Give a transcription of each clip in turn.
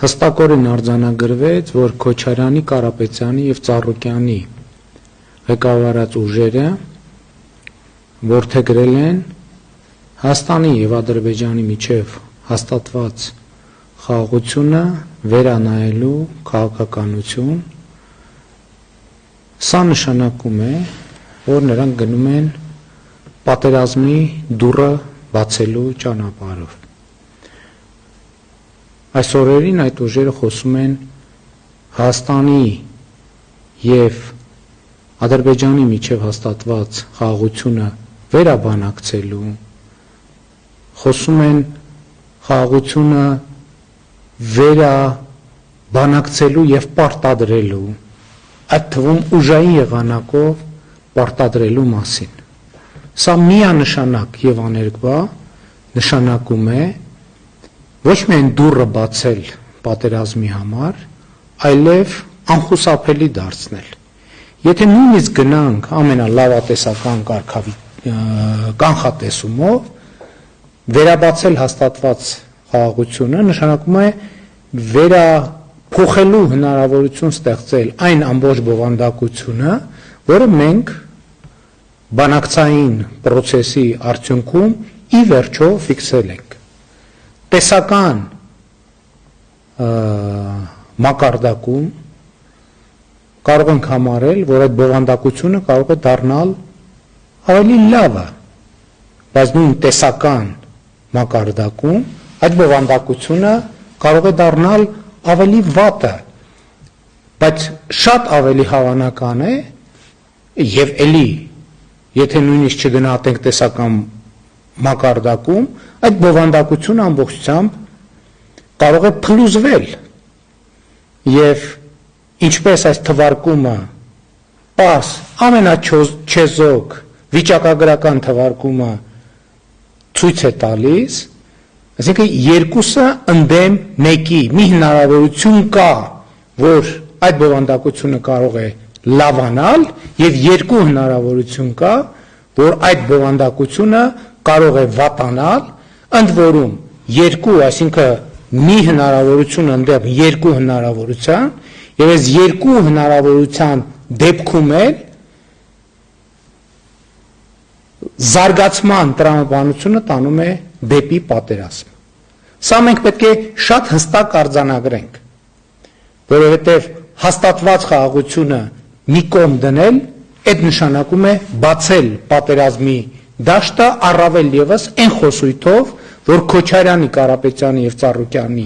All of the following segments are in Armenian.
հստակորեն արձանագրվեց, որ Քոչարյանի, Կարապետյանի և Ծառուկյանի ղեկավարած ուժերը որդեգրել են Հայաստանի և Ադրբեջանի միջև հաստատված խաղաղությունը վերանայելու քաղաքականություն, սա նշանակում է, որ նրանք գնում են պատերազմի դուռը բացելու ճանապարհով։ Այս օրերին այդ ուժերը խոսում են Հայաստանի և Ադրբեջանի միջև հաստատված խաղաղությունը վերաբանակցելու, խոսում են խաղաղությունը վերաբանակցելու և պարտադրելու, այդ թվում ուժային եղանակով պարտադրելու մասին։ Սա միանշանակ և աներկբա նշանակում է ոչ միայն դուռը բացել պատերազմի համար, այլև անխուսափելի դարձնել։ Եթե նույնիսկ գնանք ամենալավատեսական կանխատեսումով, վերաբացել հաստատված խաղաղությունը նշանակում է վերափոխելու հնարավորություն ստեղծել այն ամբողջ բովանդակությունը, որը մենք բանակցային պրոցեսի արդյունքում ի վերջո ֆիքսել ենք։ Տեսական մակարդակում կարող ենք համարել, որ այդ բովանդակությունը կարող է դառնալ ավելի լավը, բայց նույն տեսական մակարդակում այդ բովանդակությունը կարող է դառնալ ավելի վատը, բայց շատ ավելի հավանական է և էլի, եթե նույնիսկ չգնահատենք տեսական մակարդակում, այդ բովանդակությունը ամբողջությամբ կարող է փլուզվել և ինչպես այս թվարկումը պարզ ամենաչեզոք վիճակագրական թվարկումը ցույց է տալիս, այսինքն երկուսը ընդդեմ մեկի, մի հնարավորություն կա, որ այդ բովանդակությունը կարող է լավանալ և երկու հնարավորություն կա, որ այդ բովանդակությունը կարող է վատանալ, ընդ որում երկու, այսինքն մի հնարավորություն ընդդեմ երկու հնարավորության, և այս երկու հնարավորության դեպքում էլ զարգացման տրամաբանությունը տանում է դեպի պատերազմ։ Սա մենք պետք է շատ հստակ արձանագրենք, որովհետև հաստատված խաղաղությունը մի կողմ դնել, այդ նշանակում է բացել պատերազմի դաշտը առավել ևս այն խոսույթով, որ Քոչարյանի, Կարապետյանի և Ծառուկյանի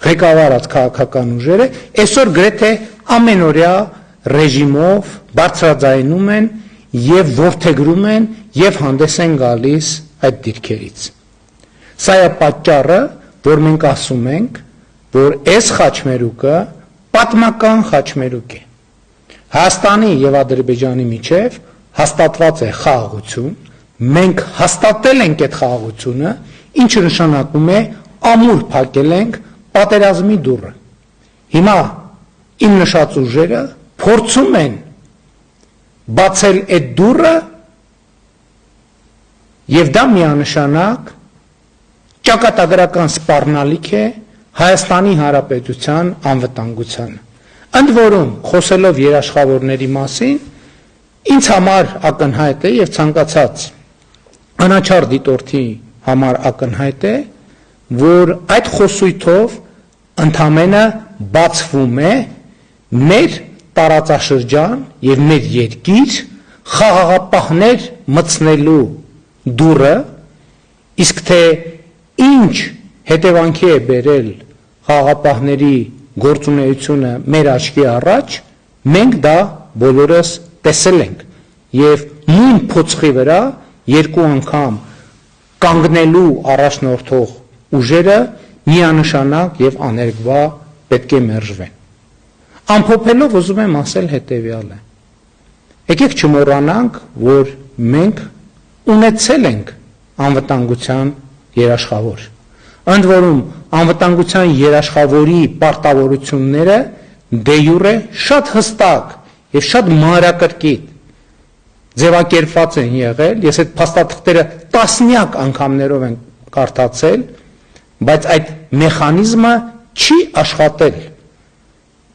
ղեկավարած քաղաքական ուժերը այսօր գրեթե ամենօրյա ռեժիմով բարձրաձայնում են և որդեգրում են և հանդես են գալիս այդ դիրքերից։ Սա է պատճառը, որ մենք ասում ենք, որ այս խաչմերուկը պատմական խաչմերուկ է։ Հայաստանի և Ադրբեջանի միջև հաստատված է խաղաղություն, մենք հաստատել ենք այդ խաղաղությունը, ինչը նշանակում է ամուր փակել ենք պատերազմի դուռը։ Հիմա իմ նշած ուժերը փորձում են բացել այդ դուռը և դա միանշանակ ճակատագրական սպառնալիք է Հայաստանի Հանրապետության անվտանգությանը։ Ընդ որում, խոսելով երաշխավորների մասին, ինձ համար ակնհայտ է և ցանկացած անաչառ դիտորդի համար ակնհայտ է, որ այդ խոսույթով ընդամենը բացվում է մեր տարածաշրջան և մեր երկիր խաղաղապահներ մտցնելու դուռը, իսկ թե ինչ հետևանքի է բերել խաղաղապահների գործունեությունը մեր աչքի առաջ, մենք դա բոլորս տեսել ենք և նույն փոცხի վրա երկու անգամ կանգնելու առաջնորդող ուժերը միանշանակ և աներկբա պետք է մերժվեն։ Ամփոփելով ուզում եմ ասել հետևյալը. եկեք չմոռանանք, որ մենք ունեցել ենք անվտանգության երաշխավոր, ընդ որում անվտանգության երաշխավորի պարտավորությունները դե յուրե շատ հստակ և շատ մանրակրկիտ ձևակերպված են եղել, ես այդ փաստաթղթերը տասնյակ անգամներով եմ կարդացել, բայց այդ մեխանիզմը չի աշխատել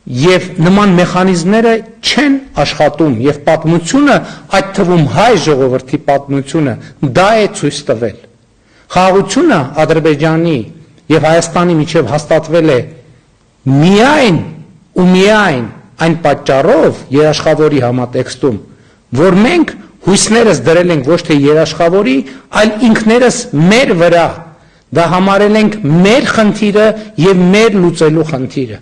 եւ նման մեխանիզմները չեն աշխատում եւ պատմությունը, այդ թվում հայ ժողովրդի պատմությունը, դա է ցույց տվել։ Խաղաղությունը Ադրբեջանի եւ Հայաստանի միջև հաստատվել է միայն ու միայն այն պատճառով երաշխավորի համատեքստում, որ մենք հույսներս դրել ենք ոչ թե երաշխավորի, այլ ինքներս մեր վրա, դա համարել ենք մեր խնդիրը եւ մեր լուծելու խնդիրը։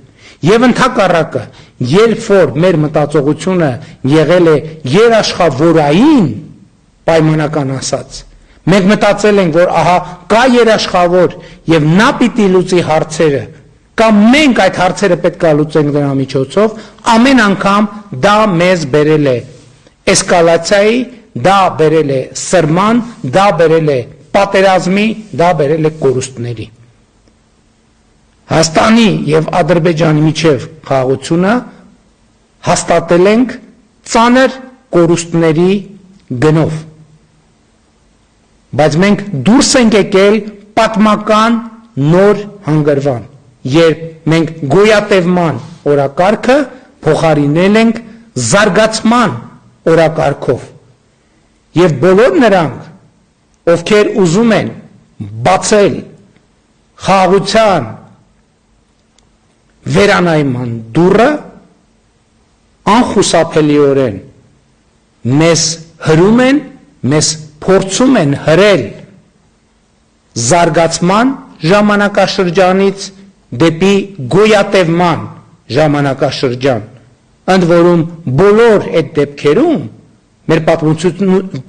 Եվ ընդհակառակը, երբ որ մեր մտածողությունը եղել է երաշխավորային, պայմանական ասած, մենք մտածել ենք, որ ահա կա երաշխավոր եւ նա պիտի լուծի հարցերը, կամ մենք այդ հարցերը պետք է լուծենք դրա միջոցով, ամեն անգամ դա մեզ բերել է էսկալացիայի, դա բերել է սրման, դա բերել է պատերազմի, դա բերել է կորուստների։ Հայաստանի եւ Ադրբեջանի միջև խաղաղությունը հաստատել ենք ծանր կորուստների գնով, բայց մենք դուրս ենք եկել պատմական նոր հանգրվան, երբ մենք գոյատևման օրակարգը փոխարինել ենք զարգացման օրակարգով, եւ բոլոր նրանք, ովքեր ուզում են բացել խաղաղության վերանայման դուռը, անխուսափելիորեն մեզ հրում են, մեզ փորձում են հրել զարգացման ժամանակաշրջանից դեպի գոյատևման ժամանակաշրջան, ընդ որում բոլոր այդ դեպքերում մեր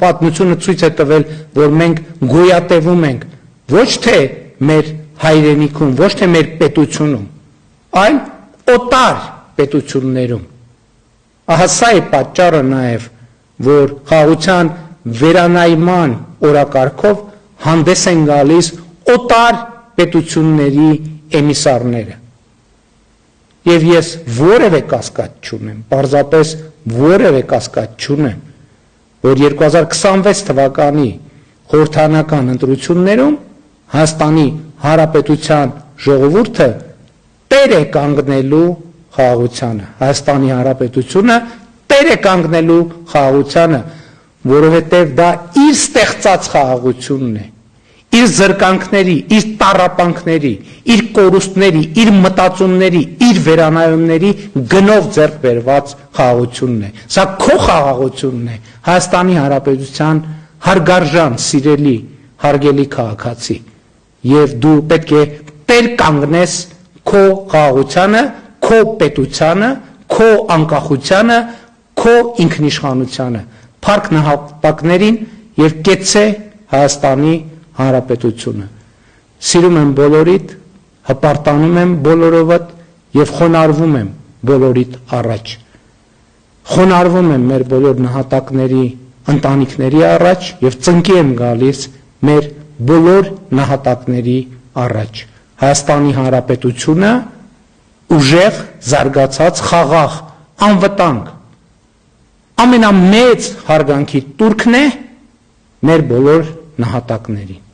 պատմությունը ցույց է տվել, որ մենք գոյատևում ենք ոչ թե մեր հայրենիքում, ոչ թե մեր պետությունում, այլ օտար պետություններում։ Ահա սա է պատճառը նաև, որ խաղաղության վերանայման օրակարգով հանդես են գալիս օտար պետությունների էմիսարները։ Եվ ես որևէ կասկած չունեմ, պարզապես որևէ կասկած չունեմ, որ 2026 թվականի խորհրդարանական ընտրություններում Հայաստանի Հանրապետության ժողովուրդը տեր է կանգնելու խաղաղությանը, Հայաստանի Հանրապետությունը տեր է կանգնելու խաղաղությանը, որովհետև դա իր ստեղծած խաղաղությունն է, իր զրկանքների, իր տառապանքների, իր կորուստների, իր մտածումների, իր վերանայումների գնով ձեռք բերված խաղաղությունն է։ Սա քո խաղաղությունն է, Հայաստանի Հանրապետության հարգարժան, սիրելի, հարգելի քաղաքացի, եւ դու պետք է տեր կանգնես քո խաղաղությանը, քո պետությանը, քո անկախությանը, քո ինքնիշխանությանը, փառք նահատակներին եւ կեցցե Հայաստանի Հանրապետությունը։ Սիրում եմ բոլորիդ, հպարտանում եմ բոլորովդ եւ խոնարհվում եմ բոլորիդ առաջ։ Խոնարհվում եմ մեր բոլոր նահատակների ընտանիքների առաջ եւ ծնկի եմ գալիս մեր բոլոր նահատակների առաջ։ Հայաստանի Հանրապետությունը ուժեղ, զարգացած, խաղաղ, անվտանգ, ամենամեծ հարգանքի տուրքն է մեր բոլոր նահատակներին։